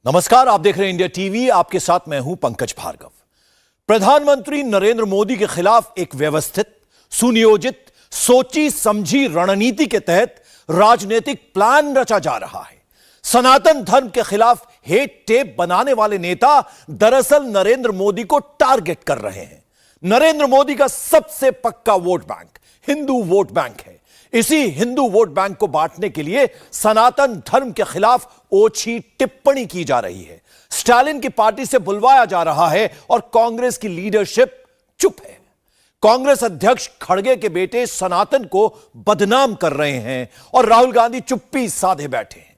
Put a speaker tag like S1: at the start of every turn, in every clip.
S1: नमस्कार, आप देख रहे हैं इंडिया टीवी। आपके साथ मैं हूं पंकज भार्गव। प्रधानमंत्री नरेंद्र मोदी के खिलाफ एक व्यवस्थित, सुनियोजित, सोची समझी रणनीति के तहत राजनीतिक प्लान रचा जा रहा है। सनातन धर्म के खिलाफ हेट टेप बनाने वाले नेता दरअसल नरेंद्र मोदी को टारगेट कर रहे हैं। नरेंद्र मोदी का सबसे पक्का vote bank Hindu vote bank है। इसी हिंदू वोट बैंक को बांटने के लिए सनातन धर्म के खिलाफ ओछी टिप्पणी की जा रही है। स्टालिन की पार्टी से बुलवाया जा रहा है और कांग्रेस की लीडरशिप चुप है। कांग्रेस अध्यक्ष खड़गे के बेटे सनातन को बदनाम कर रहे हैं और राहुल गांधी चुप्पी साधे बैठे हैं।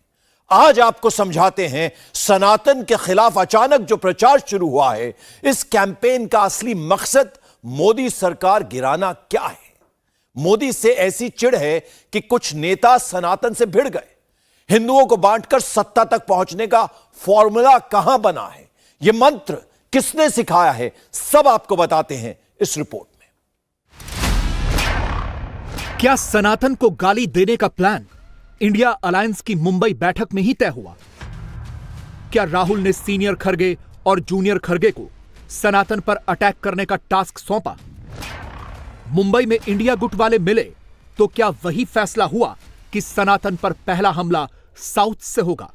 S1: आज आपको समझाते हैं सनातन के खिलाफ अचानक जो प्रचार शुरू हुआ है, इस कैंपेन का असली मकसद मोदी सरकार गिराना क्या है। मोदी से ऐसी चिढ़ है कि कुछ नेता सनातन से भिड़ गए। हिंदुओं को बांटकर सत्ता तक पहुंचने का फॉर्मूला कहां बना है, यह मंत्र किसने सिखाया है, सब आपको बताते हैं इस रिपोर्ट में।
S2: क्या सनातन को गाली देने का प्लान इंडिया अलायंस की मुंबई बैठक में ही तय हुआ? क्या राहुल ने सीनियर खड़गे और जूनियर खड़गे को सनातन पर अटैक करने का टास्क सौंपा? मुंबई में इंडिया गुट वाले मिले तो क्या वही फैसला हुआ कि सनातन पर पहला हमला साउथ से होगा?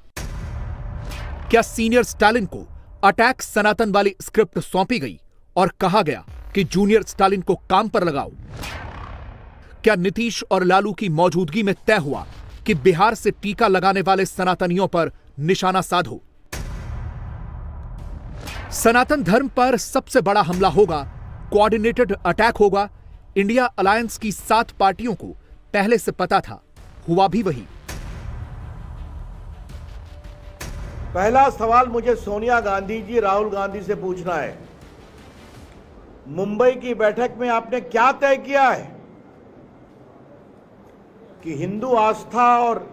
S2: क्या सीनियर स्टालिन को अटैक सनातन वाली स्क्रिप्ट सौंपी गई और कहा गया कि जूनियर स्टालिन को काम पर लगाओ? क्या नीतीश और लालू की मौजूदगी में तय हुआ कि बिहार से टीका लगाने वाले सनातनियों पर निशाना साधो? सनातन धर्म पर सबसे बड़ा हमला होगा, कोऑर्डिनेटेड अटैक होगा। इंडिया अलायंस की 7 पार्टियों को पहले से पता था, हुआ भी वही।
S3: पहला सवाल मुझे सोनिया गांधी जी, राहुल गांधी से पूछना है, मुंबई की बैठक में आपने क्या तय किया है कि हिंदू आस्था और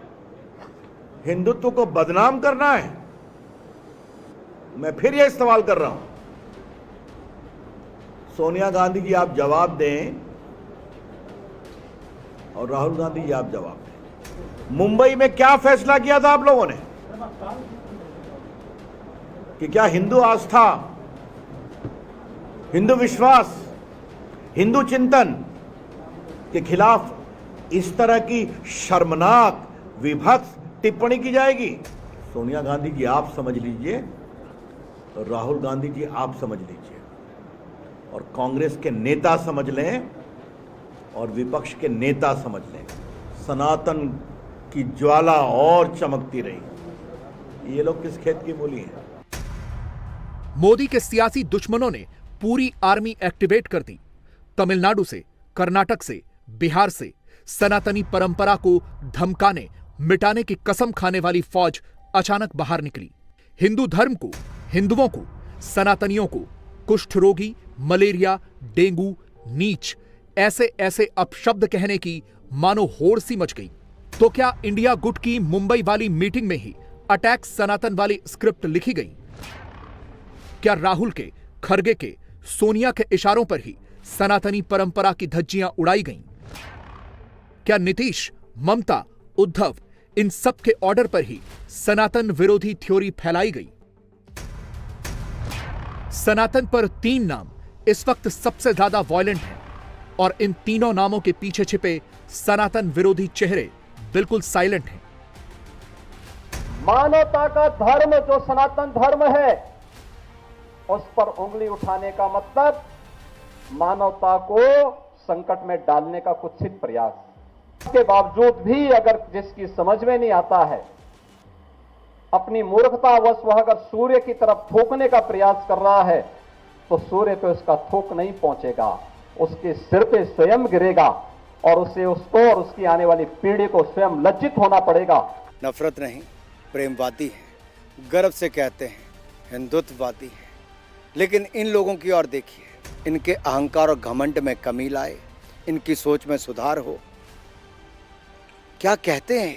S3: हिंदुत्व को बदनाम करना है? मैं फिर यह सवाल कर रहा हूं, सोनिया गांधी जी आप जवाब दें और राहुल गांधी जी आप जवाब दें। मुंबई में क्या फैसला किया था आप लोगों ने कि क्या हिंदू आस्था, हिंदू विश्वास, हिंदू चिंतन के खिलाफ इस तरह की शर्मनाक, विभत्स टिप्पणी की जाएगी? सोनिया गांधी जी आप समझ लीजिए, राहुल गांधी जी आप समझ लीजिए, और कांग्रेस के नेता समझ लें और विपक्ष के नेता समझ लें। सनातन की ज्वाला और चमकती रही। ये लोग किस खेत की मूली हैं?
S2: मोदी के सियासी दुश्मनों ने पूरी आर्मी एक्टिवेट कर दी। तमिलनाडु से, कर्नाटक से, बिहार से सनातनी परंपरा को धमकाने, मिटाने की कसम खाने वाली फौज अचानक बाहर निकली। हिंदू धर्म को, हिंदुओं को, सनातनियों को कुष्ठ रोगी, मलेरिया, डेंगू, नीच ऐसे ऐसे अपशब्द कहने की मानो होड़ सी मच गई। तो क्या इंडिया गुट की मुंबई वाली मीटिंग में ही अटैक सनातन वाली स्क्रिप्ट लिखी गई? क्या राहुल के, खड़गे के, सोनिया के इशारों पर ही सनातनी परंपरा की धज्जियां उड़ाई गईं? क्या नीतीश, ममता, उद्धव इन सब के ऑर्डर पर ही सनातन विरोधी थ्योरी फैलाई गई? सनातन पर 3 नाम इस वक्त सबसे ज्यादा वायलेंट हैं और इन तीनों नामों के पीछे छिपे सनातन विरोधी चेहरे बिल्कुल साइलेंट हैं।
S4: मानवता का धर्म जो सनातन धर्म है, उस पर उंगली उठाने का मतलब मानवता को संकट में डालने का कुत्सित प्रयास। के बावजूद भी अगर जिसकी समझ में नहीं आता है, अपनी मूर्खतावश वह अगर सूर्य की तरफ थूकने का प्रयास कर रहा है, तो सूर्य पे उसका थूक नहीं पहुंचेगा, उसके सिर पे स्वयं गिरेगा और उसको और उसकी आने वाली पीढ़ी को स्वयं लज्जित होना पड़ेगा।
S5: नफरत नहीं, प्रेमवादी है, गर्व से कहते हैं हिंदुत्ववादी है, लेकिन इन लोगों की ओर देखिए, इनके अहंकार और घमंड में कमी लाए, इनकी सोच में सुधार हो। क्या कहते हैं,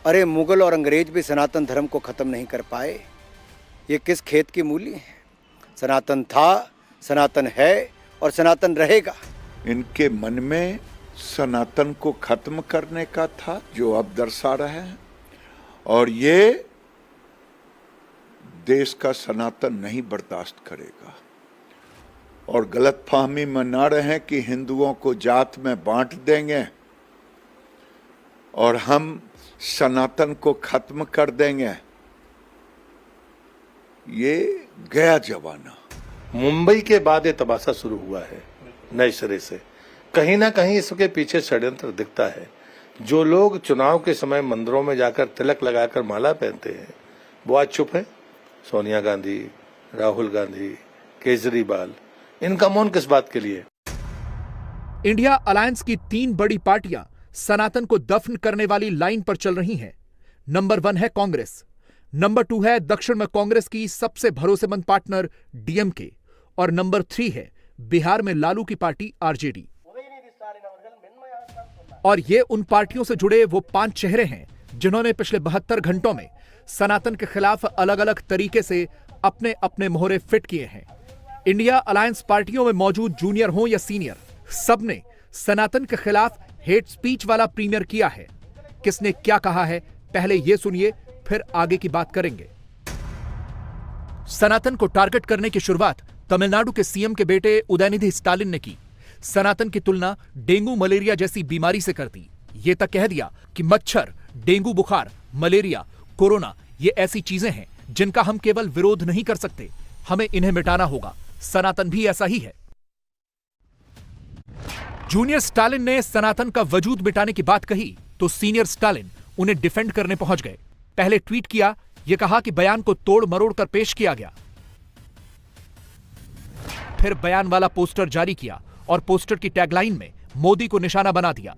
S5: अरे मुगल और अंग्रेज भी सनातन धर्म को खत्म नहीं कर पाए। ये किस खेत की मूली है? सनातन था, सनातन है और सनातन रहेगा।
S6: इनके मन में सनातन को खत्म करने का था, जो अब दर्शा रहे हैं, और ये देश का सनातन नहीं बर्दाश्त करेगा। और गलतफहमी में न रहें कि हिंदुओं को जात में बांट देंगे और हम सनातन को खत्म कर देंगे, ये गया जमाना।
S7: मुंबई के बाद ये तमाशा शुरू हुआ है नए सिरे से। कहीं ना कहीं इसके पीछे षड्यंत्र दिखता है। जो लोग चुनाव के समय मंदिरों में जाकर तिलक लगाकर माला पहनते हैं वो आज चुप हैं। सोनिया गांधी, राहुल गांधी, केजरीवाल, इनका मौन किस बात के लिए?
S2: इंडिया अलायंस की 3 बड़ी पार्टियां सनातन को दफन करने वाली लाइन पर चल रही हैं। नंबर 1 है कांग्रेस, नंबर 2 है दक्षिण में कांग्रेस की सबसे भरोसेमंद पार्टनर डीएमके और नंबर 3 है बिहार में लालू की पार्टी आरजेडी। और ये उन पार्टियों से जुड़े वो 5 चेहरे हैं जिन्होंने पिछले 72 घंटों में सनातन के खिलाफ अलग अलग तरीके से अपने अपने मोहरे फिट किए हैं। इंडिया अलायंस पार्टियों में मौजूद जूनियर हो या सीनियर, सबने सनातन के खिलाफ हेट स्पीच वाला प्रीमियर किया है। किसने क्या कहा है पहले ये सुनिए, फिर आगे की बात करेंगे। सनातन को टारगेट करने की शुरुआत तमिलनाडु के सीएम के बेटे उदयनिधि स्टालिन ने की। सनातन की तुलना डेंगू मलेरिया जैसी बीमारी से कर दी। ये तक कह दिया कि मच्छर, डेंगू बुखार, मलेरिया, कोरोना ये ऐसी चीजें हैं जिनका हम केवल विरोध नहीं कर सकते, हमें इन्हें मिटाना होगा। सनातन भी ऐसा ही है। जूनियर स्टालिन ने सनातन का वजूद मिटाने की बात कही तो सीनियर स्टालिन उन्हें डिफेंड करने पहुंच गए। पहले ट्वीट किया, यह कहा कि बयान को तोड़ मरोड़ कर पेश किया गया। फिर बयान वाला पोस्टर जारी किया और पोस्टर की टैगलाइन में मोदी को निशाना बना दिया।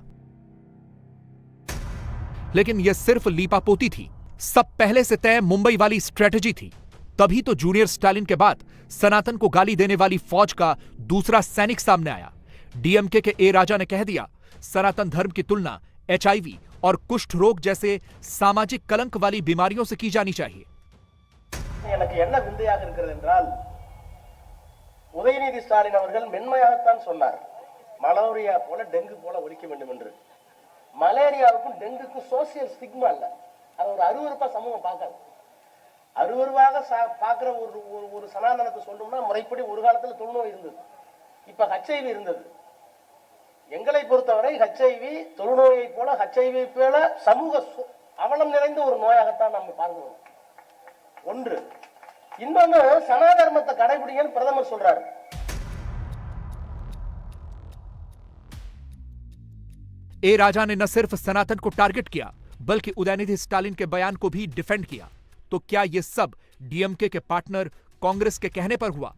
S2: लेकिन यह सिर्फ लीपापोती थी। सब पहले से तय मुंबई वाली स्ट्रेटजी थी। तभी तो जूनियर स्टालिन के बाद सनातन को गाली देने वाली फौज का दूसरा सैनिक सामने आया। डीएमके के ए राजा ने कह दिया, सनातन धर्म की तुलना एचआईवी और कुष्ठ रोग जैसे सामाजिक कलंक वाली बीमारियों से की जानी चाहिए।
S8: உதயநிதி ஸ்டாலின் அவர்கள் மென்மையாகத்தான் சொன்னார், மலேரியா போல டெங்கு போல ஒழிக்க வேண்டும் என்று. மலேரியாவுக்கும் டெங்குக்கும் சோசியல் ஸ்டிக்மா இல்ல, அது ஒரு அருவருப்பா சமூகம் பார்க்காது. அருவருவாக பார்க்கிற ஒரு சனாதனத்தை சொல்லணும்னா முறைப்படி ஒரு காலத்தில் தொழுநோய் இருந்தது, இப்ப ஹெச்ஐவி இருந்தது. எங்களை பொறுத்தவரை ஹெச்ஐவி தொழுநோயை போல ஹெச்ஐவி போல சமூக அவலம் நிறைந்த ஒரு நோயாகத்தான் நம்ம பார்க்கிறோம். ஒன்று. இன்னொன்னு சனாதர்மத்தை கடைபிடிங்கன்னு பிரதமர் சொல்றாரு.
S2: ए राजा ने न सिर्फ सनातन को टारगेट किया बल्कि उदयनिधि स्टालिन के बयान को भी डिफेंड किया। तो क्या यह सब डीएमके के पार्टनर कांग्रेस के कहने पर हुआ?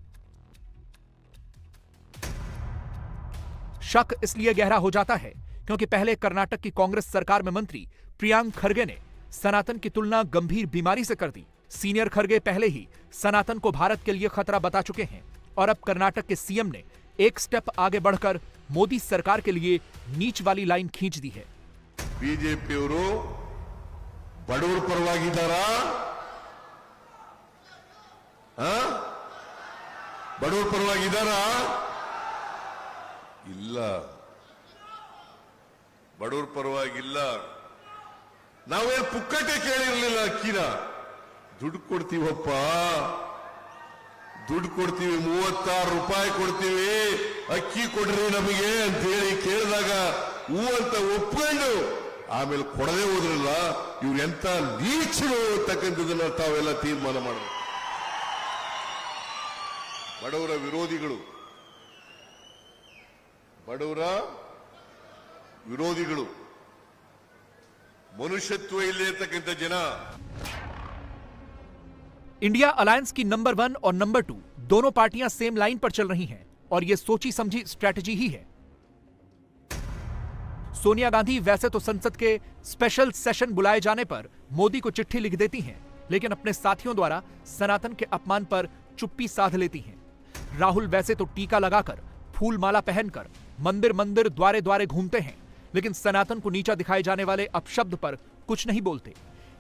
S2: शक इसलिए गहरा हो जाता है क्योंकि पहले कर्नाटक की कांग्रेस सरकार में मंत्री प्रियांक खरगे ने सनातन की तुलना गंभीर बीमारी से कर दी। सीनियर खरगे पहले ही सनातन को भारत के लिए खतरा बता चुके हैं और अब कर्नाटक के सीएम ने एक स्टेप आगे बढ़कर मोदी सरकार के लिए नीच वाली लाइन खींच दी है।
S9: ಬಿಜೆಪಿಯವರು ಬಡವರ ಪರವಾಗಿದ್ದಾರಾ? ಬಡವರ ಪರವಾಗಿದ್ದಾರಾ? ಇಲ್ಲ, ಬಡವರ ಪರವಾಗಿಲ್ಲ. ನಾವೇನು ಪುಕ್ಕಟೆ ಕೇಳಿರಲಿಲ್ಲ. ಅಕ್ಕಿನ ದುಡ್ಡು ಕೊಡ್ತೀವಪ್ಪ, ದುಡ್ಡು ಕೊಡ್ತೀವಿ, 36 ರೂಪಾಯಿ ಕೊಡ್ತೀವಿ, ಅಕ್ಕಿ ಕೊಡ್ರಿ ನಮಗೆ ಅಂತ ಹೇಳಿ ಕೇಳಿದಾಗ ಹೂ ಅಂತ ಒಪ್ಕೊಂಡು ಆಮೇಲೆ ಕೊಡದೆ ಹೋದ್ರಲ್ಲ, ಇವ್ರು ಎಂತ ನೀಚರು ಅಂತಕ್ಕಂಥದನ್ನ ತಾವೆಲ್ಲ ತೀರ್ಮಾನ ಮಾಡಬೇಕು. ಬಡವರ ವಿರೋಧಿಗಳು, ಬಡವರ ವಿರೋಧಿಗಳು, ಮನುಷ್ಯತ್ವ ಇಲ್ಲೇ ಇರ್ತಕ್ಕಂಥ ಜನ.
S2: इंडिया अलायंस की नंबर 1 और नंबर 2 दोनों पार्टियां सेम लाइन पर चल रही हैं और यह सोची समझी स्ट्रैटेजी ही है। सोनिया गांधी वैसे तो संसद के स्पेशल सेशन बुलाए जाने पर मोदी को चिट्ठी लिख देती हैं, लेकिन अपने साथियों द्वारा सनातन के अपमान पर चुप्पी साध लेती हैं। राहुल वैसे तो टीका लगाकर, फूल माला पहनकर मंदिर मंदिर द्वारे द्वारे घूमते हैं, लेकिन सनातन को नीचा दिखाए जाने वाले अपशब्द पर कुछ नहीं बोलते।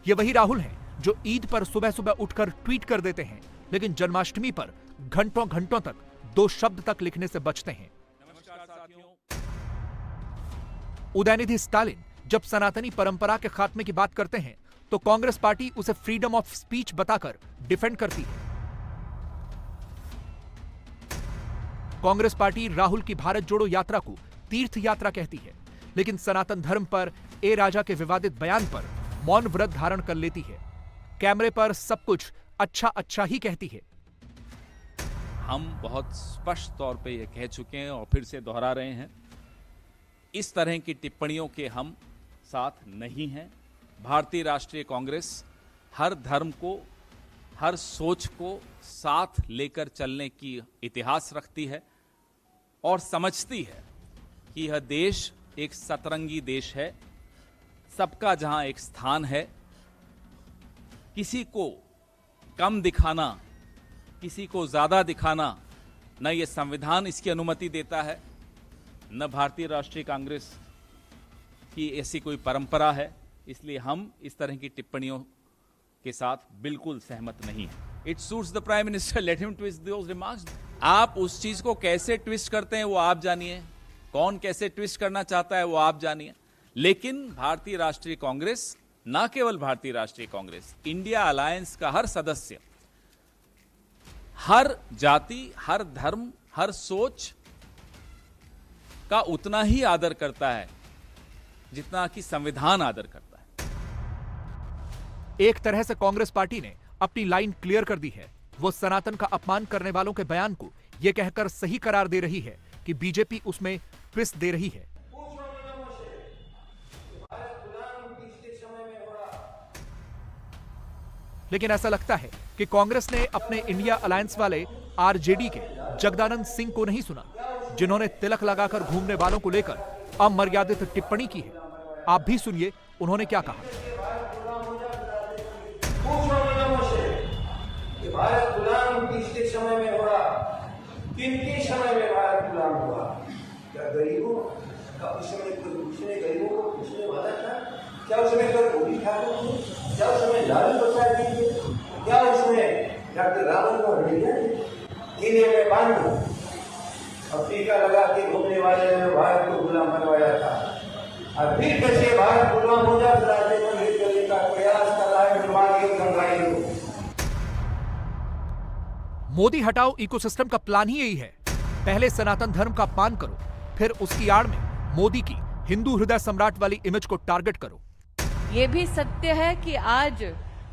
S2: ये वही राहुल हैं जो ईद पर सुबह सुबह उठकर ट्वीट कर देते हैं, लेकिन जन्माष्टमी पर घंटों घंटों तक 2 शब्द तक लिखने से बचते हैं। उदयनिधि स्टालिन जब सनातनी परंपरा के खात्मे की बात करते हैं तो कांग्रेस पार्टी उसे फ्रीडम ऑफ स्पीच बताकर डिफेंड करती है। कांग्रेस पार्टी राहुल की भारत जोड़ो यात्रा को तीर्थ यात्रा कहती है, लेकिन सनातन धर्म पर ए राजा के विवादित बयान पर मौन व्रत धारण कर लेती है। कैमरे पर सब कुछ अच्छा अच्छा ही कहती है।
S10: हम बहुत स्पष्ट तौर पे ये कह चुके हैं और फिर से दोहरा रहे हैं, इस तरह की टिप्पणियों के हम साथ नहीं हैं। भारतीय राष्ट्रीय कांग्रेस हर धर्म को, हर सोच को साथ लेकर चलने की इतिहास रखती है और समझती है कि यह देश एक सतरंगी देश है, सबका जहां एक स्थान है। किसी को कम दिखाना, किसी को ज्यादा दिखाना, न ये संविधान इसकी अनुमति देता है, न भारतीय राष्ट्रीय कांग्रेस की ऐसी कोई परंपरा है। इसलिए हम इस तरह की टिप्पणियों के साथ बिल्कुल सहमत नहीं है। It suits the prime minister, let him twist those remarks. आप उस चीज को कैसे ट्विस्ट करते हैं वो आप जानिए, कौन कैसे ट्विस्ट करना चाहता है वो आप जानिए। लेकिन भारतीय राष्ट्रीय कांग्रेस, ना केवल भारतीय राष्ट्रीय कांग्रेस, इंडिया अलायंस का हर सदस्य हर जाति, हर धर्म, हर सोच का उतना ही आदर करता है जितना कि संविधान आदर करता है।
S2: एक तरह से कांग्रेस पार्टी ने अपनी लाइन क्लियर कर दी है। वो सनातन का अपमान करने वालों के बयान को यह कहकर सही करार दे रही है कि बीजेपी उसमें ट्विस्ट दे रही है। लेकिन ऐसा लगता है कि कांग्रेस ने अपने इंडिया अलायंस वाले आरजेडी के जगदानंद सिंह को नहीं सुना, जिन्होंने तिलक लगाकर घूमने वालों को लेकर अमर्यादित टिप्पणी की है। आप भी सुनिए उन्होंने क्या कहा।
S11: भारत गुलाम पिछले समय में हुआ, किनके समय में भारत गुलाम हुआ? क्या गरीबों का उस समय कोई पूछने, गरीबों को पूछने वाला था? क्या उसमें कोई गोभी ठाकुर थे? क्या उसमें लालू प्रसाद जी थे? क्या उसमें डॉक्टर रावण को हड़िया किले में बांध और टीका लगा के घूमने वाले ने भारत को गुलाम बनवाया था? और फिर कैसे भारत गुलाम हो जाए, राज्य को भेज करने का प्रयास कर रहा है दिमागी गंगाई को।
S2: मोदी हटाओ इकोसिस्टम का प्लान ही यही है। पहले सनातन धर्म का अपमान करो, फिर उसकी आड़ में मोदी की हिंदू हृदय सम्राट वाली इमेज को टारगेट करो।
S12: ये भी सत्य है कि आज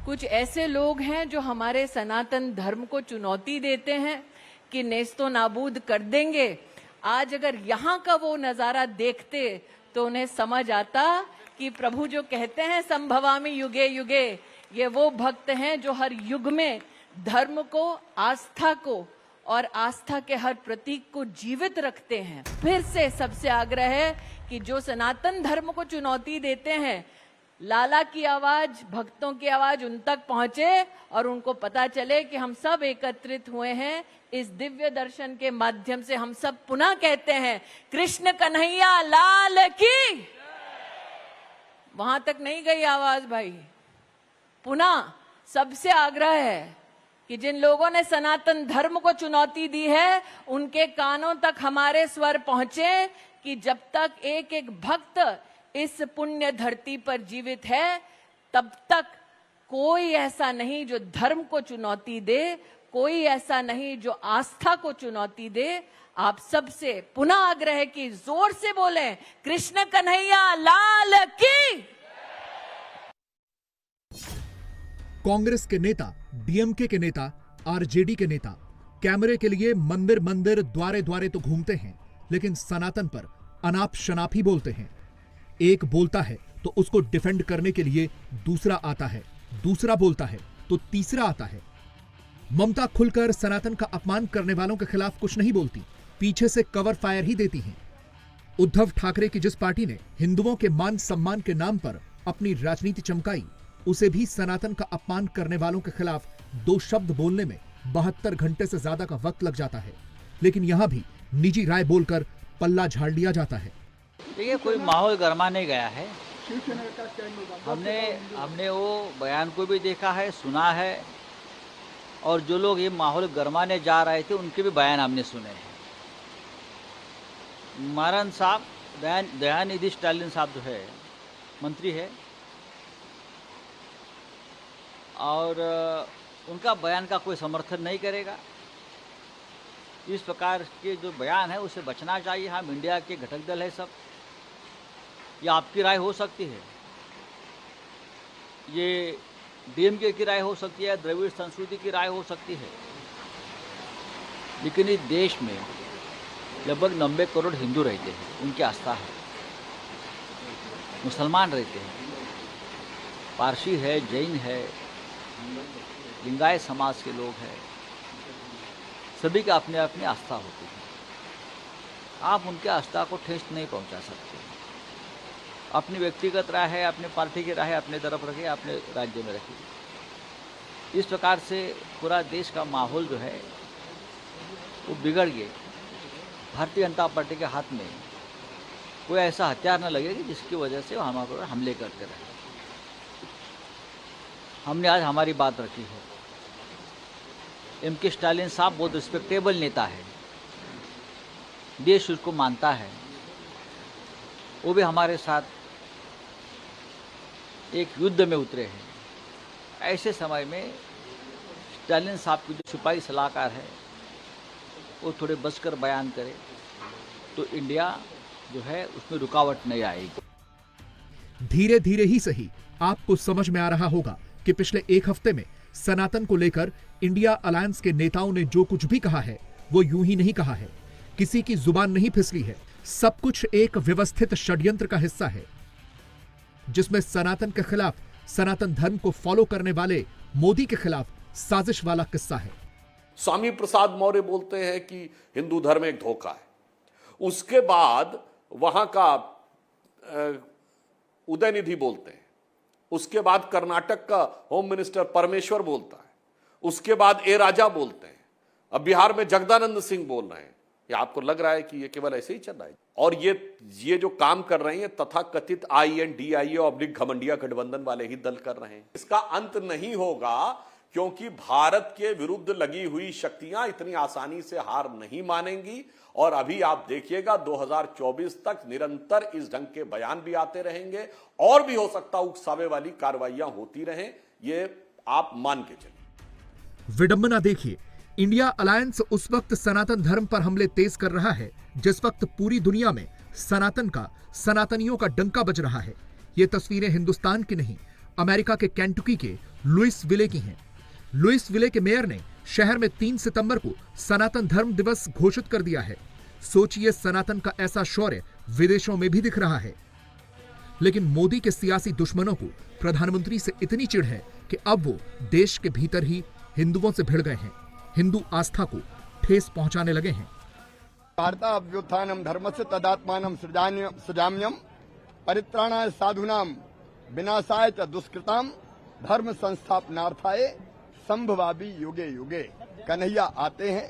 S12: कुछ ऐसे लोग हैं जो हमारे सनातन धर्म को चुनौती देते हैं कि नेस्तो नाबूद कर देंगे। आज अगर यहाँ का वो नजारा देखते तो उन्हें समझ आता कि प्रभु जो कहते हैं संभवामि युगे युगे, ये वो भक्त हैं जो हर युग में धर्म को, आस्था को और आस्था के हर प्रतीक को जीवित रखते हैं। फिर से सबसे आग्रह है कि जो सनातन धर्म को चुनौती देते हैं, लाला की आवाज, भक्तों की आवाज उन तक पहुंचे और उनको पता चले कि हम सब एकत्रित हुए हैं। इस दिव्य दर्शन के माध्यम से हम सब पुनः कहते हैं कृष्ण कन्हैया लाल की। वहां तक नहीं गई आवाज भाई। पुनः सबसे आग्रह है कि जिन लोगों ने सनातन धर्म को चुनौती दी है, उनके कानों तक हमारे स्वर पहुंचे कि जब तक एक एक भक्त इस पुण्य धरती पर जीवित है, तब तक कोई ऐसा नहीं जो धर्म को चुनौती दे, कोई ऐसा नहीं जो आस्था को चुनौती दे। आप सबसे पुनः आग्रह है कि जोर से बोलें कृष्ण कन्हैया लाल की।
S2: कांग्रेस के नेता, डीएमके के नेता, आरजेडी के नेता कैमरे के लिए मंदिर मंदिर, द्वारे द्वारे तो घूमते हैं, लेकिन सनातन पर अनाप शनाप ही बोलते हैं। एक बोलता है तो उसको डिफेंड करने के लिए दूसरा आता है, दूसरा बोलता है तो तीसरा आता है। ममता खुलकर सनातन का अपमान करने वालों के खिलाफ कुछ नहीं बोलती, पीछे से कवर फायर ही देती हैं। उद्धव ठाकरे की जिस पार्टी ने हिंदुओं के मान सम्मान के नाम पर अपनी राजनीति चमकाई, उसे भी सनातन का अपमान करने वालों के खिलाफ दो शब्द बोलने में 72 घंटे से ज्यादा का वक्त लग जाता है। लेकिन यहां भी निजी राय बोलकर पल्ला झाड़ लिया जाता है।
S13: देखिए, कोई माहौल गरमाने गया है। हमने वो बयान को भी देखा है, सुना है, और जो लोग ये माहौल गरमाने जा रहे थे उनके भी बयान हमने सुने हैं। मारन साहब, दयानिधि स्टालिन साहब जो है मंत्री है, और उनका बयान का कोई समर्थन नहीं करेगा। इस प्रकार के जो बयान है उससे बचना चाहिए। हम इंडिया के घटक दल है सब। ये आपकी राय हो सकती है, ये डीएमके की राय हो सकती है, द्रविड़ संस्कृति की राय हो सकती है, लेकिन इस देश में लगभग 90 करोड़ हिंदू रहते हैं, उनकी आस्था है। मुसलमान रहते हैं, पारसी है, जैन है, लिंगायत समाज के लोग हैं, सभी का अपने अपनी आस्था होती है। आप उनके आस्था को ठेस नहीं पहुंचा सकते। अपनी व्यक्तिगत राय है, अपने पार्टी की राय है, अपने तरफ रखिए, अपने राज्य में रखिए। इस प्रकार से पूरा देश का माहौल जो है वो बिगड़ गए। भारतीय जनता पार्टी के हाथ में कोई ऐसा हथियार न लगे कि जिसकी वजह से वो हमारे पर हमले करते रहे। हमने आज हमारी बात रखी है। एम.के. स्टालिन साहब बहुत रिस्पेक्टेबल नेता है, देश उसको मानता है। वो भी हमारे साथ एक युद्ध में उतरे हैं। ऐसे समय में स्टालिन साहब की जो सिपाही सलाहकार है वो थोड़े बचकर बयान करे तो इंडिया जो है उसमें रुकावट नहीं आएगी।
S2: धीरे धीरे ही सही आपको समझ में आ रहा होगा कि पिछले एक हफ्ते में सनातन को लेकर इंडिया अलायंस के नेताओं ने जो कुछ भी कहा है वो यूं ही नहीं कहा है। किसी की जुबान नहीं फिसली है। सब कुछ एक व्यवस्थित षड्यंत्र का हिस्सा है, जिसमें सनातन के खिलाफ, सनातन धर्म को फॉलो करने वाले मोदी के खिलाफ साजिश वाला किस्सा है।
S14: स्वामी प्रसाद मौर्य बोलते हैं कि हिंदू धर्म एक धोखा है। उसके बाद वहां का उदयनिधि बोलते हैं। उसके बाद कर्नाटक का होम मिनिस्टर परमेश्वर बोलता है। उसके बाद ए राजा बोलते हैं। अब बिहार में जगदानंद सिंह बोल रहे हैं। ये आपको लग रहा है कि ये केवल ऐसे ही चल रहा है? और ये जो काम कर रहे हैं तथाकथित INDIA और घमंडिया गठबंधन वाले ही दल कर रहे हैं। इसका अंत नहीं होगा, क्योंकि भारत के विरुद्ध लगी हुई शक्तियां इतनी आसानी से हार नहीं मानेंगी। और अभी आप देखिएगा 2024 तक निरंतर इस ढंग के बयान भी आते रहेंगे और भी हो सकता उकसावे वाली कार्रवाइयां होती रहें। ये आप मान के चलिए।
S2: विडंबना देखिए, इंडिया अलायंस उस वक्त सनातन धर्म पर हमले तेज कर रहा है जिस वक्त पूरी दुनिया में सनातन का, सनातनियों का डंका बज रहा है। ये तस्वीरें हिंदुस्तान की नहीं, अमेरिका के केंटुकी के लुइसविले की हैं। लुइसविले के मेयर ने शहर में 3 सितंबर को सनातन धर्म दिवस घोषित कर दिया है। सोचिए, सनातन का ऐसा शौर्य विदेशों में भी दिख रहा है। लेकिन मोदी के सियासी दुश्मनों को प्रधानमंत्री से इतनी चिढ़ है कि अब वो देश के भीतर ही हिंदुओं से भिड़ गए हैं, हिंदू आस्था को ठेस पहुंचाने लगे हैं।
S5: वार्ताव्युत्थानम धर्मस्य तदात्मानं सृजाम्यम परित्राणाय साधूनां विनाशाय च दुष्कृताम धर्म संस्थापनार्थाय संभवामि युगे युगे। कन्हैया आते हैं,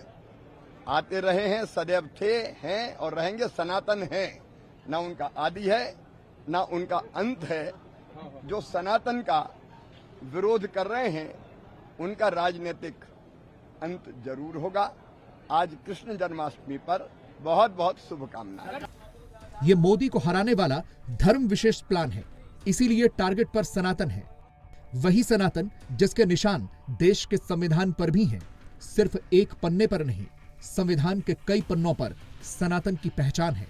S5: आते रहे हैं, सदैव थे, हैं और रहेंगे। सनातन है, ना उनका आदि है ना उनका अंत है। जो सनातन का विरोध कर रहे हैं उनका राजनीतिक अंत जरूर होगा। आज कृष्ण जन्माष्टमी पर बहुत बहुत शुभकामनाएं।
S2: ये मोदी को हराने वाला धर्म विशेष प्लान है, इसीलिए टारगेट पर सनातन है। वही सनातन जिसके निशान देश के संविधान पर भी हैं। सिर्फ एक पन्ने पर नहीं, संविधान के कई पन्नों पर सनातन की पहचान है।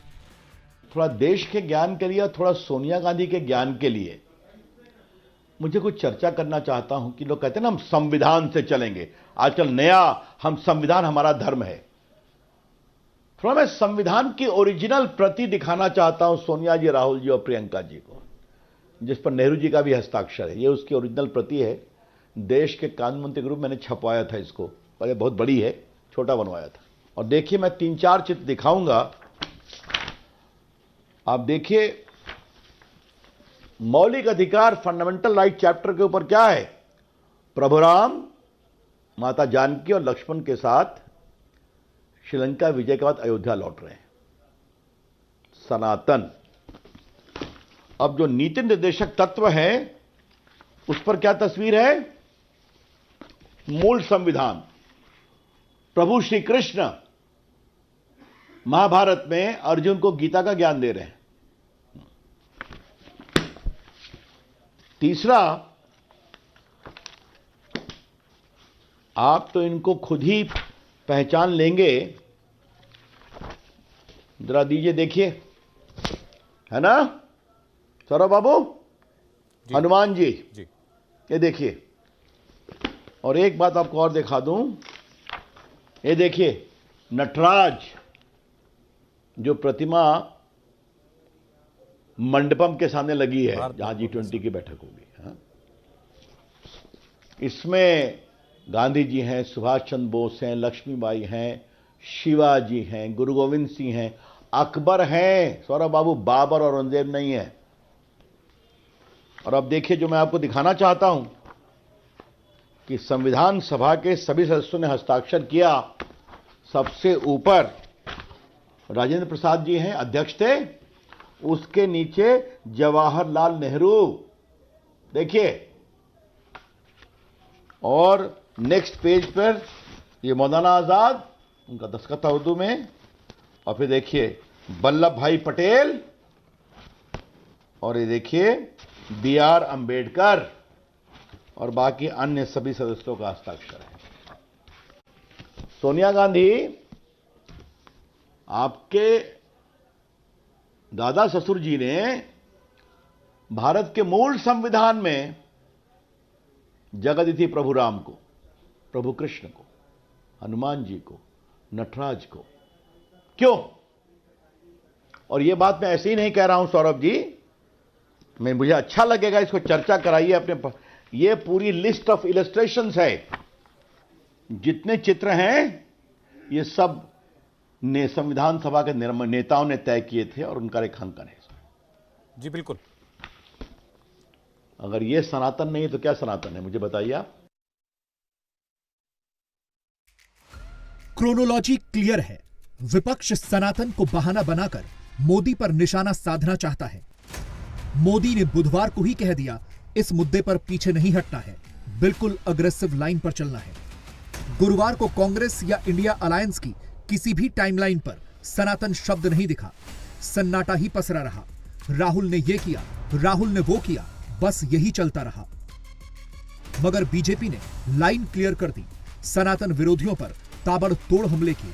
S15: थोड़ा देश के ज्ञान के लिए और थोड़ा सोनिया गांधी के ज्ञान के लिए मुझे कुछ चर्चा करना चाहता हूं कि लोग कहते हैं ना हम संविधान से चलेंगे, आजकल नया हम संविधान हमारा धर्म है। थोड़ा मैं संविधान की ओरिजिनल प्रति दिखाना चाहता हूं सोनिया जी, राहुल जी और प्रियंका जी को, जिस पर नेहरू जी का भी हस्ताक्षर है। ये उसकी ओरिजिनल प्रति है। देश के कानून मंत्री के रूप मैंने छपवाया था इसको, पर ये बहुत बड़ी है, छोटा बनवाया था। और देखिए, मैं 3-4 चित्र दिखाऊंगा। आप देखिए, मौलिक अधिकार फंडामेंटल राइट चैप्टर के ऊपर क्या है? प्रभु राम, माता जानकी और लक्ष्मण के साथ श्रीलंका विजय के बाद अयोध्या लौट रहे हैं। सनातन। अब जो नीति निर्देशक तत्व है उस पर क्या तस्वीर है? मूल संविधान। प्रभु श्री कृष्ण महाभारत में अर्जुन को गीता का ज्ञान दे रहे हैं। तीसरा, आप तो इनको खुद ही पहचान लेंगे। जरा दीजिए, देखिए, है ना सौरभ बाबू, हनुमान जी, ये देखिए। और एक बात आपको और दिखा दूं, ये देखिए नटराज, जो प्रतिमा मंडपम के सामने लगी है जहां G20 की बैठक होगी। हाँ? इसमें गांधी जी हैं, सुभाष चंद्र बोस हैं, लक्ष्मीबाई हैं, शिवाजी हैं, गुरु गोविंद सिंह हैं, अकबर हैं सौरभ बाबू, बाबर और औरंगजेब नहीं है। और अब देखिए, जो मैं आपको दिखाना चाहता हूं कि संविधान सभा के सभी सदस्यों ने हस्ताक्षर किया। सबसे ऊपर राजेंद्र प्रसाद जी हैं, अध्यक्ष थे, उसके नीचे जवाहरलाल नेहरू, देखिए। और नेक्स्ट पेज पर ये मौलाना आजाद, उनका दस्तखत था उर्दू में। और फिर देखिए वल्लभ भाई पटेल, और ये देखिए B.R. अंबेडकर, और बाकी अन्य सभी सदस्यों का हस्ताक्षर है। सोनिया गांधी, आपके दादा ससुर जी ने भारत के मूल संविधान में जगह दी थी प्रभु राम को, प्रभु कृष्ण को, हनुमान जी को, नटराज को। क्यों? और यह बात मैं ऐसे ही नहीं कह रहा हूं सौरभ जी, मुझे अच्छा लगेगा, इसको चर्चा कराइए अपने। ये पूरी लिस्ट ऑफ इलस्ट्रेशंस है, जितने चित्र हैं ये सब ने संविधान सभा के नेताओं ने तय किए थे और उनका रेखांकन है।
S16: जी बिल्कुल।
S15: अगर ये सनातन नहीं है तो क्या सनातन है, मुझे बताइए आप।
S2: क्रोनोलॉजी क्लियर है। विपक्ष सनातन को बहाना बनाकर मोदी पर निशाना साधना चाहता है। मोदी ने बुधवार को ही कह दिया, इस मुद्दे पर पीछे नहीं हटना है, बिल्कुल अग्रेसिव लाइन पर चलना है। गुरुवार को कांग्रेस या इंडिया अलायंस की किसी भी टाइमलाइन पर सनातन शब्द नहीं दिखा। सन्नाटा ही पसरा रहा। राहुल ने यह किया, राहुल ने वो किया, बस यही चलता रहा। मगर बीजेपी ने लाइन क्लियर कर दी। सनातन विरोधियों पर ताबड़तोड़ हमले किए।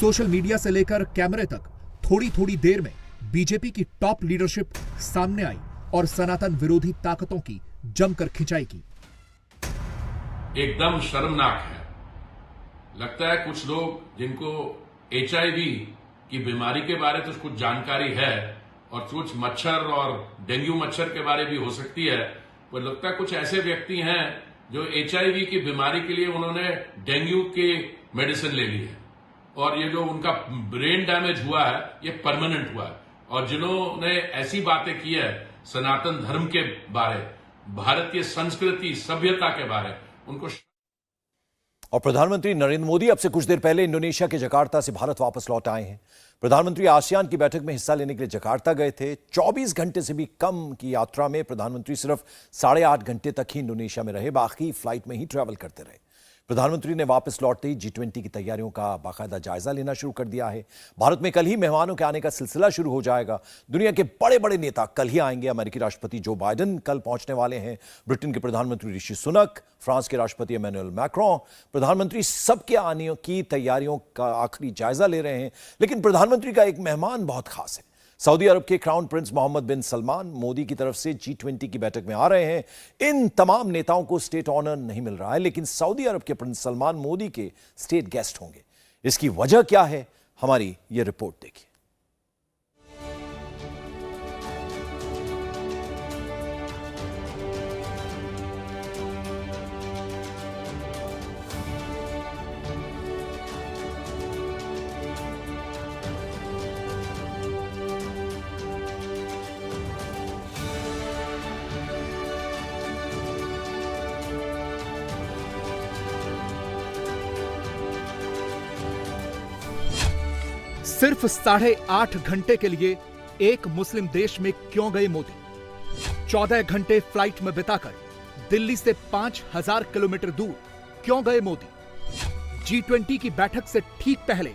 S2: सोशल मीडिया से लेकर कैमरे तक थोड़ी थोड़ी देर में बीजेपी की टॉप लीडरशिप सामने आई और सनातन विरोधी ताकतों की जमकर खिंचाई की।
S17: एकदम शर्मनाक है। लगता है कुछ लोग जिनको HIV की बीमारी के बारे में तो कुछ जानकारी है और कुछ मच्छर और डेंगू मच्छर के बारे भी हो सकती है, वो लगता है कुछ ऐसे व्यक्ति हैं जो HIV की बीमारी के लिए उन्होंने डेंगू की मेडिसिन ले ली है और ये जो उनका ब्रेन डैमेज हुआ है ये परमानेंट हुआ है। और जिन्होंने ऐसी बातें की है सनातन धर्म के बारे, भारतीय संस्कृति सभ्यता के बारे, उनको।
S1: और प्रधानमंत्री नरेंद्र मोदी अब से कुछ देर पहले इंडोनेशिया के जकार्ता से भारत वापस लौट आए हैं। प्रधानमंत्री आसियान की बैठक में हिस्सा लेने के लिए जकार्ता गए थे। 24 घंटे से भी कम की यात्रा में प्रधानमंत्री सिर्फ 8.5 घंटे तक ही इंडोनेशिया में रहे, बाकी फ्लाइट में ही ट्रैवल करते रहे। प्रधानमंत्री ने वापस लौटते ही G20 की तैयारियों का बाकायदा जायजा लेना शुरू कर दिया है। भारत में कल ही मेहमानों के आने का सिलसिला शुरू हो जाएगा। दुनिया के बड़े बड़े नेता कल ही आएंगे। अमेरिकी राष्ट्रपति जो बाइडेन कल पहुंचने वाले हैं, ब्रिटेन के प्रधानमंत्री ऋषि सुनक, फ्रांस के राष्ट्रपति इमैनुअल मैक्रोन। प्रधानमंत्री सबके आने की तैयारियों का आखिरी जायजा ले रहे हैं। लेकिन प्रधानमंत्री का एक मेहमान बहुत खास है। सऊदी अरब के क्राउन प्रिंस मोहम्मद बिन सलमान मोदी की तरफ से G20 की बैठक में आ रहे हैं। इन तमाम नेताओं को स्टेट ऑनर नहीं मिल रहा है, लेकिन सऊदी अरब के प्रिंस सलमान मोदी के स्टेट गेस्ट होंगे। इसकी वजह क्या है, हमारी यह रिपोर्ट देखिए।
S2: सिर्फ 8.5 घंटे के लिए एक मुस्लिम देश में क्यों गए मोदी? 14 घंटे फ्लाइट में बिताकर दिल्ली से 5000 किलोमीटर दूर क्यों गए मोदी? G20 की बैठक से ठीक पहले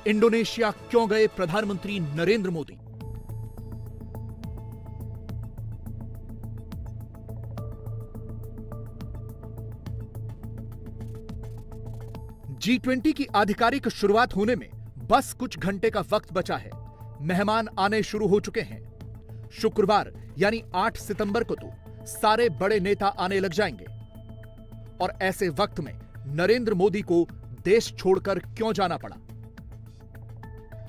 S2: इंडोनेशिया क्यों गए प्रधानमंत्री नरेंद्र मोदी? G20 की आधिकारिक शुरुआत होने में बस कुछ घंटे का वक्त बचा है। मेहमान आने शुरू हो चुके हैं। शुक्रवार यानी 8 सितंबर को तो सारे बड़े नेता आने लग जाएंगे और ऐसे वक्त में नरेंद्र मोदी को देश छोड़कर क्यों जाना पड़ा?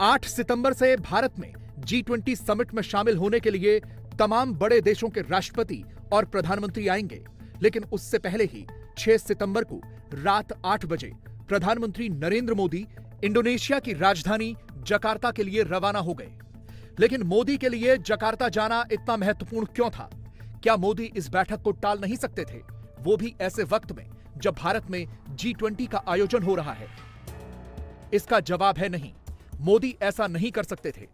S2: 8 सितंबर से भारत में G20 समिट में शामिल होने के लिए तमाम बड़े देशों के राष्ट्रपति और प्रधानमंत्री आएंगे, लेकिन उससे पहले ही 6 सितंबर को रात 8 बजे प्रधानमंत्री नरेंद्र मोदी इंडोनेशिया की राजधानी जकार्ता के लिए रवाना हो गए। लेकिन मोदी के लिए जकार्ता जाना इतना महत्वपूर्ण क्यों था? क्या मोदी इस बैठक को टाल नहीं सकते थे, वो भी ऐसे वक्त में जब भारत में G20 का आयोजन हो रहा है? इसका जवाब है नहीं, मोदी ऐसा नहीं कर सकते थे।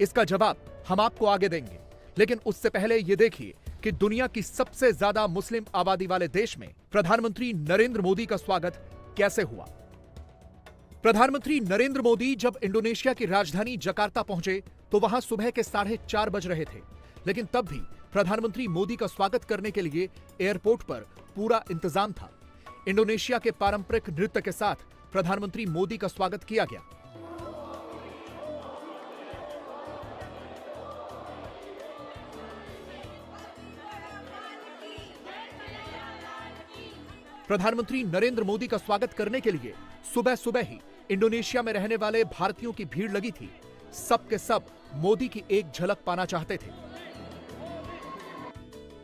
S2: इसका जवाब हम आपको आगे देंगे, लेकिन उससे पहले ये देखिए कि दुनिया की सबसे ज्यादा मुस्लिम आबादी वाले देश में प्रधानमंत्री नरेंद्र मोदी का स्वागत कैसे हुआ। प्रधानमंत्री नरेंद्र मोदी जब इंडोनेशिया की राजधानी जकार्ता पहुंचे तो वहां सुबह के 4:30 बज रहे थे, लेकिन तब भी प्रधानमंत्री मोदी का स्वागत करने के लिए एयरपोर्ट पर पूरा इंतजाम था। इंडोनेशिया के पारंपरिक नृत्य के साथ प्रधानमंत्री मोदी का स्वागत किया गया। प्रधानमंत्री नरेंद्र मोदी का स्वागत करने के लिए सुबह सुबह ही इंडोनेशिया में रहने वाले भारतीयों की भीड़ लगी थी। सब के सब मोदी की एक झलक पाना चाहते थे।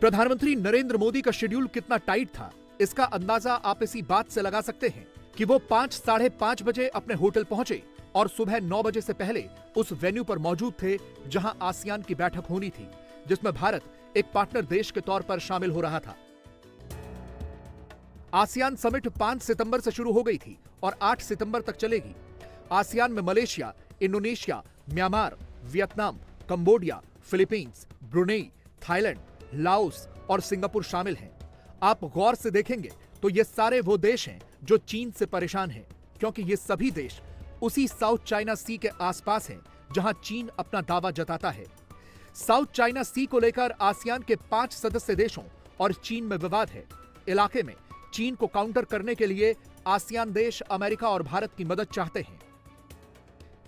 S2: प्रधानमंत्री नरेंद्र मोदी का शेड्यूल कितना टाइट था, इसका अंदाजा आप इसी बात से लगा सकते हैं कि वो 5 साढ़े 5 बजे अपने होटल पहुंचे और सुबह 9 बजे से पहले उस वेन्यू पर मौजूद थे जहां आसियान की बैठक होनी थी, जिसमें भारत एक पार्टनर देश के तौर पर शामिल हो रहा था। आसियान समिट 5 सितंबर से शुरू हो गई थी और 8 सितंबर तक चलेगी। आसियान में Malaysia, Indonesia, Myanmar, Vietnam, Cambodia, Philippines, Brunei, Thailand, Laos और सिंगापुर शामिल हैं। आप गौर से देखेंगे तो ये सारे वो देश हैं जो चीन से परेशान हैं, क्योंकि ये सभी देश उसी साउथ चाइना सी के आसपास हैं जहां चीन अपना दावा जताता है। साउथ चाइना सी को लेकर आसियान के 5 सदस्य देशों और चीन में विवाद है। इलाके में चीन को काउंटर करने के लिए आसियान देश अमेरिका और भारत की मदद चाहते हैं।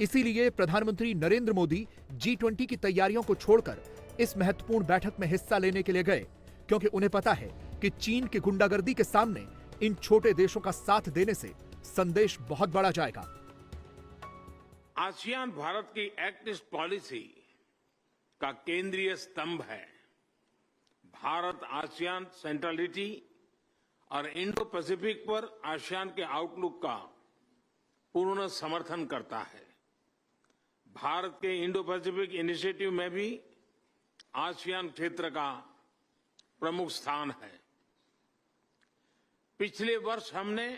S2: इसीलिए प्रधानमंत्री नरेंद्र मोदी G20 की तैयारियों को छोड़कर इस महत्वपूर्ण बैठक में हिस्सा लेने के लिए गए, क्योंकि उन्हें पता है कि चीन की गुंडागर्दी के सामने इन छोटे देशों का साथ देने से संदेश बहुत बड़ा जाएगा।
S17: आसियान भारत की एक्ट ईस्ट पॉलिसी का केंद्रीय स्तंभ है। भारत आसियान सेंट्रलिटी और इंडो पैसिफिक पर आसियान के आउटलुक का पूर्ण समर्थन करता है। भारत के इंडो पैसिफिक इनिशिएटिव में भी आसियान क्षेत्र का प्रमुख स्थान है। पिछले वर्ष हमने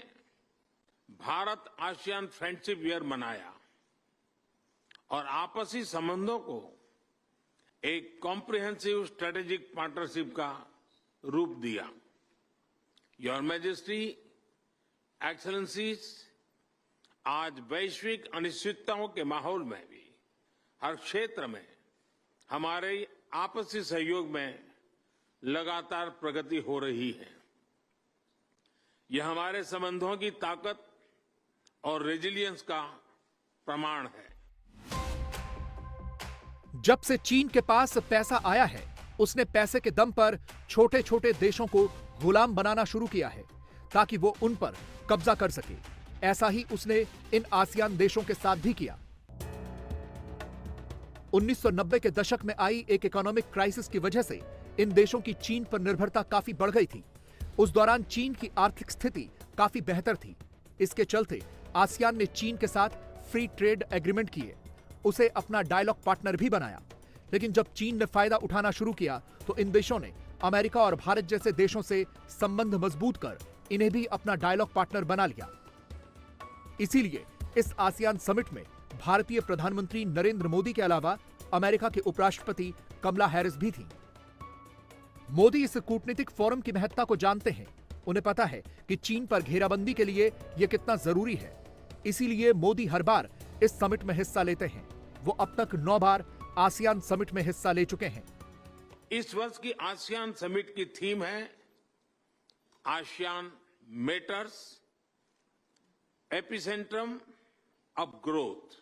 S17: भारत आसियान फ्रेंडशिप ईयर मनाया और आपसी संबंधों को एक कॉम्प्रिहेंसिव स्ट्रेटेजिक पार्टनरशिप का रूप दिया। योर मैजेस्टी, एक्सेलेंसीज, आज वैश्विक अनिश्चितताओं के माहौल में भी हर क्षेत्र में हमारे आपसी सहयोग में लगातार प्रगति हो रही है। यह हमारे संबंधों की ताकत और रेजिलियंस का प्रमाण है।
S2: जब से चीन के पास पैसा आया है, उसने पैसे के दम पर छोटे छोटे देशों को गुलाम बनाना शुरू किया है ताकि वो उन पर कब्जा कर सके। ऐसा ही उसने इन आसियान देशों के साथ भी किया। 1990 के दशक में आई एक इकोनॉमिक क्राइसिस की वजह से इन देशों की चीन पर निर्भरता काफी बढ़ गई थी। उस दौरान चीन की आर्थिक स्थिति काफी बेहतर थी। इसके चलते आसियान ने चीन के साथ फ्री ट्रेड एग्रीमेंट किए, उसे अपना डायलॉग पार्टनर भी बनाया। लेकिन जब चीन ने फायदा उठाना शुरू किया तो इन देशों ने अमेरिका और भारत जैसे देशों से संबंध मजबूत कर इन्हें भी अपना डायलॉग पार्टनर बना लिया। इसीलिए इस आसियान समिट में भारतीय प्रधानमंत्री नरेंद्र मोदी के अलावा अमेरिका के उपराष्ट्रपति कमला हैरिस भी थी। मोदी इस कूटनीतिक फोरम की महत्ता को जानते हैं। उन्हें पता है कि चीन पर घेराबंदी के लिए यह कितना जरूरी है। इसीलिए मोदी हर बार इस समिट में हिस्सा लेते हैं। वो अब तक 9 बार आसियान समिट में हिस्सा ले चुके हैं।
S17: इस वर्ष की आसियान समिट की थीम है ASEAN matters,
S11: epicentrum of growth.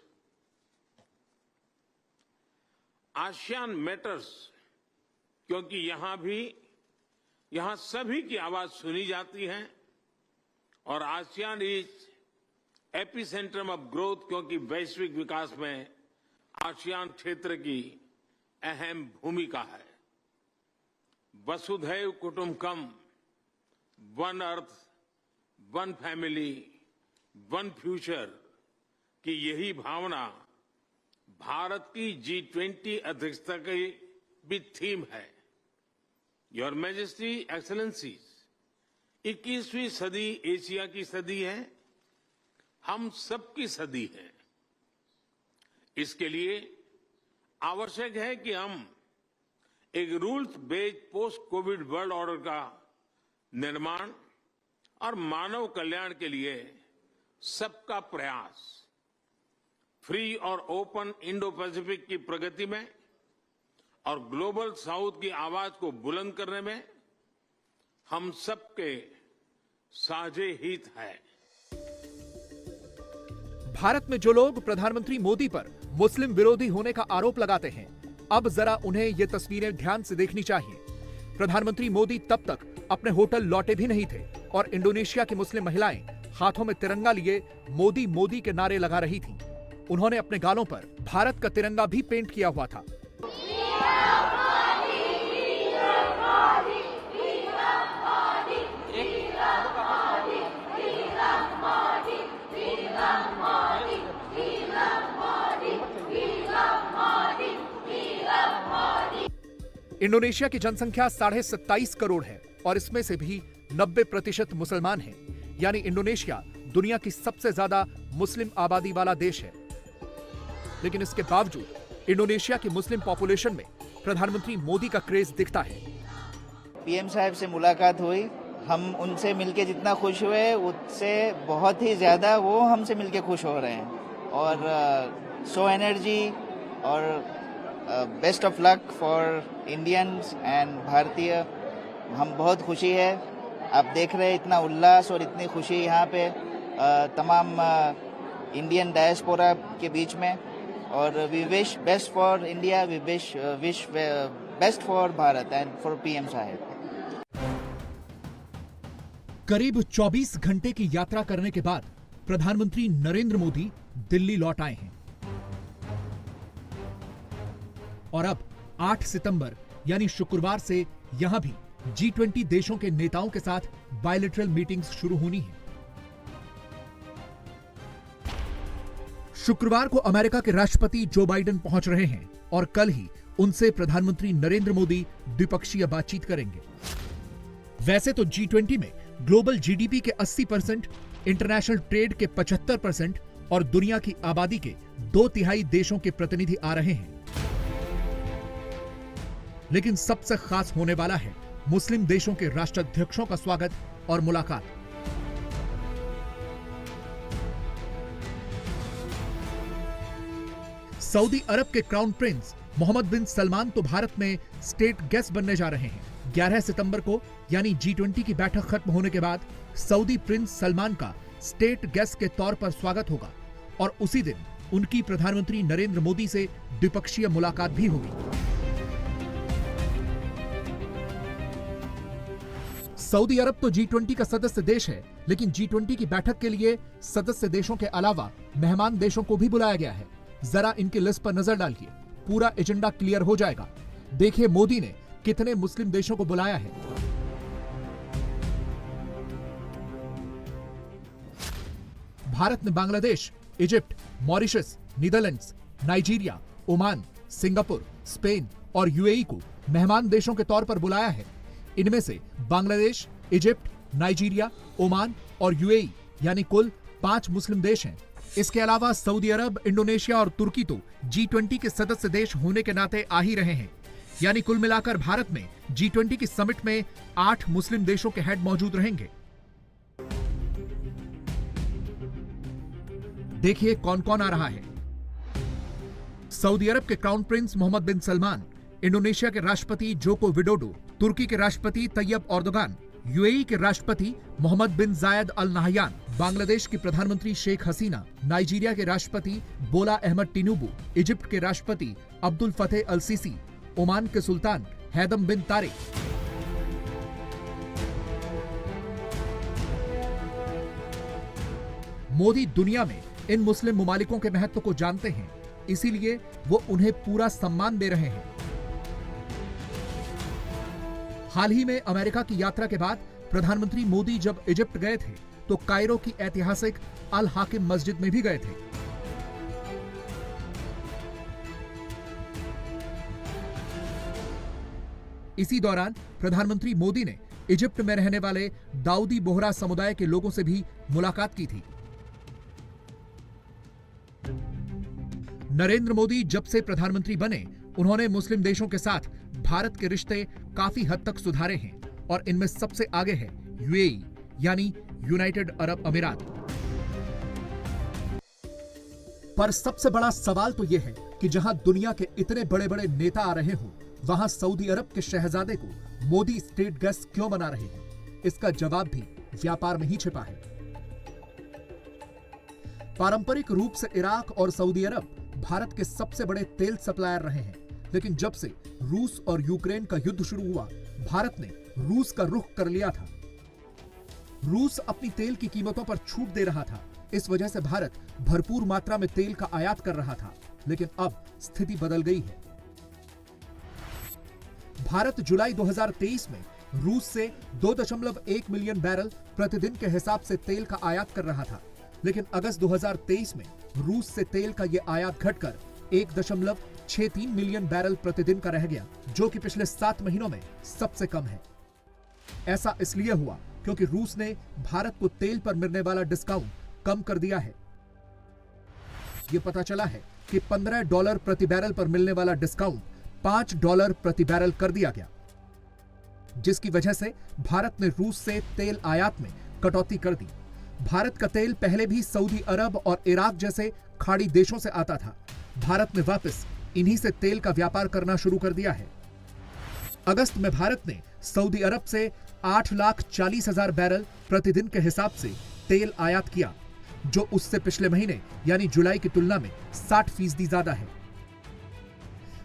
S11: ASEAN matters क्योंकि यहां सभी की आवाज सुनी जाती है, और ASEAN is epicentrum of growth क्योंकि वैश्विक विकास में आसियान क्षेत्र की अहम भूमिका है। वसुधैव कुटुंबकम, one earth, one family, one future की यही भावना भारत की G20 अध्यक्षता की भी थीम है। योर मैजेस्टी एक्सेलेंसीज, 21वीं सदी एशिया की सदी है, हम सबकी सदी है। इसके लिए आवश्यक है कि हम एक rules based post Covid world order का निर्माण और मानव कल्याण के लिए सबका प्रयास, फ्री और ओपन इंडो पैसिफिक की प्रगति में और ग्लोबल साउथ की आवाज को बुलंद करने में हम सबके साझे हित है।
S2: भारत में जो लोग प्रधानमंत्री मोदी पर मुस्लिम विरोधी होने का आरोप लगाते हैं, अब जरा उन्हें ये तस्वीरें ध्यान से देखनी चाहिए। प्रधानमंत्री मोदी तब तक अपने होटल लौटे भी नहीं थे और इंडोनेशिया की मुस्लिम महिलाएं हाथों में तिरंगा लिए मोदी मोदी के नारे लगा रही थीं। उन्होंने अपने गालों पर भारत का तिरंगा भी पेंट किया हुआ था। इंडोनेशिया की जनसंख्या 27.5 करोड़ है और इसमें से भी 90% मुसलमान हैं, यानी इंडोनेशिया दुनिया की सबसे ज्यादा मुस्लिम आबादी वाला देश है। लेकिन इसके बावजूद इंडोनेशिया की मुस्लिम पॉपुलेशन में प्रधानमंत्री मोदी का क्रेज दिखता है।
S16: पीएम साहब से मुलाकात हुई, हम उनसे मिलके जितना खुश हुए उससे बहुत ही ज्यादा वो हमसे मिलके खुश हो रहे हैं। और सो एनर्जी और best of luck for Indians and भारतीय। हम बहुत खुशी है, आप देख रहे हैं इतना उल्लास और इतनी खुशी यहाँ पे तमाम इंडियन डायस्पोरा के बीच में। और we wish best for India, we wish best for Bharat and for PM साहब।
S2: करीब 24 घंटे की यात्रा करने के बाद प्रधानमंत्री नरेंद्र मोदी दिल्ली लौट आए हैं और अब 8 सितंबर यानी शुक्रवार से यहां भी G20 देशों के नेताओं के साथ बायलैटरल मीटिंग्स शुरू होनी है। शुक्रवार को अमेरिका के राष्ट्रपति जो बाइडेन पहुंच रहे हैं और कल ही उनसे प्रधानमंत्री नरेंद्र मोदी द्विपक्षीय बातचीत करेंगे। वैसे तो G20 में ग्लोबल जीडीपी के 80%, इंटरनेशनल ट्रेड के 75% और दुनिया की आबादी के 2/3 देशों के प्रतिनिधि आ रहे हैं। लेकिन सबसे खास होने वाला है मुस्लिम देशों के राष्ट्राध्यक्षों का स्वागत और मुलाकात। सऊदी अरब के क्राउन प्रिंस मोहम्मद बिन सलमान तो भारत में स्टेट गेस्ट बनने जा रहे हैं। 11 सितंबर को यानी G20 की बैठक खत्म होने के बाद सऊदी प्रिंस सलमान का स्टेट गेस्ट के तौर पर स्वागत होगा और उसी दिन उनकी प्रधानमंत्री नरेंद्र मोदी से द्विपक्षीय मुलाकात भी होगी। सऊदी अरब तो G20 का सदस्य देश है, लेकिन G20 की बैठक के लिए सदस्य देशों के अलावा मेहमान देशों को भी बुलाया गया है। जरा इनकी लिस्ट पर नजर डालिए, पूरा एजेंडा क्लियर हो जाएगा। देखिए मोदी ने कितने मुस्लिम देशों को बुलाया है। भारत ने Bangladesh, Egypt, Mauritius, Netherlands, Nigeria, Oman, Singapore, Spain और यूएई को मेहमान देशों के तौर पर बुलाया है। इनमें से बांग्लादेश, इजिप्ट, नाइजीरिया, ओमान और यूएई यानी कुल 5 मुस्लिम देश हैं। इसके अलावा सऊदी अरब, इंडोनेशिया और तुर्की तो G20 के सदस्य देश होने के नाते आ ही रहे हैं। यानी कुल मिलाकर भारत में G20 की समिट में 8 मुस्लिम देशों के हेड मौजूद रहेंगे। देखिए कौन कौन आ रहा है। सऊदी अरब के क्राउन प्रिंस मोहम्मद बिन सलमान, इंडोनेशिया के राष्ट्रपति जोको विडोडो, तुर्की के राष्ट्रपति तैयब एर्दोगान, यूएई के राष्ट्रपति मोहम्मद बिन जायद अल नाहयान, बांग्लादेश की प्रधानमंत्री शेख हसीना, नाइजीरिया के राष्ट्रपति बोला अहमद टिनुबू, इजिप्ट के राष्ट्रपति अब्दुल फतेह अल सीसी, ओमान के सुल्तान हैदम बिन तारिक, मोदी दुनिया में इन मुस्लिम मुमालिकों के महत्व को जानते हैं, इसीलिए वो उन्हें पूरा सम्मान दे रहे हैं। हाल ही में अमेरिका की यात्रा के बाद प्रधानमंत्री मोदी जब इजिप्ट गए थे तो कायरो की ऐतिहासिक अल हाकिम मस्जिद में भी गए थे। इसी दौरान प्रधानमंत्री मोदी ने इजिप्ट में रहने वाले दाऊदी बोहरा समुदाय के लोगों से भी मुलाकात की थी। नरेंद्र मोदी जब से प्रधानमंत्री बने, उन्होंने मुस्लिम देशों के साथ भारत के रिश्ते काफी हद तक सुधारे हैं और इनमें सबसे आगे है यूएई यानी यूनाइटेड अरब अमीरात। पर सबसे बड़ा सवाल तो यह है कि जहां दुनिया के इतने बड़े बड़े नेता आ रहे हों, वहां सऊदी अरब के शहजादे को मोदी स्टेट गेस्ट क्यों बना रहे हैं? इसका जवाब भी व्यापार में ही छिपा है। पारंपरिक रूप से इराक और सऊदी अरब भारत के सबसे बड़े तेल सप्लायर रहे हैं, लेकिन जब से रूस और यूक्रेन का युद्ध शुरू हुआ, भारत ने रूस का रुख कर लिया था। रूस अपनी तेल की कीमतों पर छूट दे रहा था, इस वजह से भारत भरपूर मात्रा में तेल का आयात कर रहा था। लेकिन अब स्थिति बदल गई है। भारत जुलाई 2023 में रूस से 2.1 मिलियन बैरल प्रतिदिन के हिसाब से तेल का आयात कर रहा था, लेकिन अगस्त 2023 में रूस से तेल का यह आयात घटकर 1.63 मिलियन बैरल प्रतिदिन का रह गया, जो कि पिछले 7 महीनों में सबसे कम है। ऐसा इसलिए हुआ क्योंकि रूस ने भारत को तेल पर मिलने वाला डिस्काउंट कम कर दिया है। यह पता चला है कि $15 प्रति बैरल पर मिलने वाला डिस्काउंट $5 प्रति बैरल कर दिया गया, जिसकी वजह से भारत ने रूस से तेल आयात में कटौती कर दी। भारत का तेल पहले भी सऊदी अरब और इराक जैसे खाड़ी देशों से आता था। भारत ने वापस इन्हीं से तेल का व्यापार करना शुरू कर दिया है। अगस्त में भारत ने सऊदी अरब से 8,40,000 बैरल प्रतिदिन के हिसाब से तेल आयात किया, जो उससे पिछले महीने यानी जुलाई की तुलना में 60% ज्यादा है।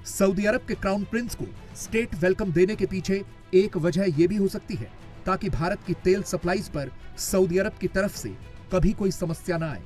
S2: सऊदी अरब के क्राउन प्रिंस को स्टेट वेलकम देने के पीछे एक वजह यह भी हो सकती है ताकि भारत की तेल सप्लाईज पर सऊदी अरब की तरफ से कभी कोई समस्या ना आए।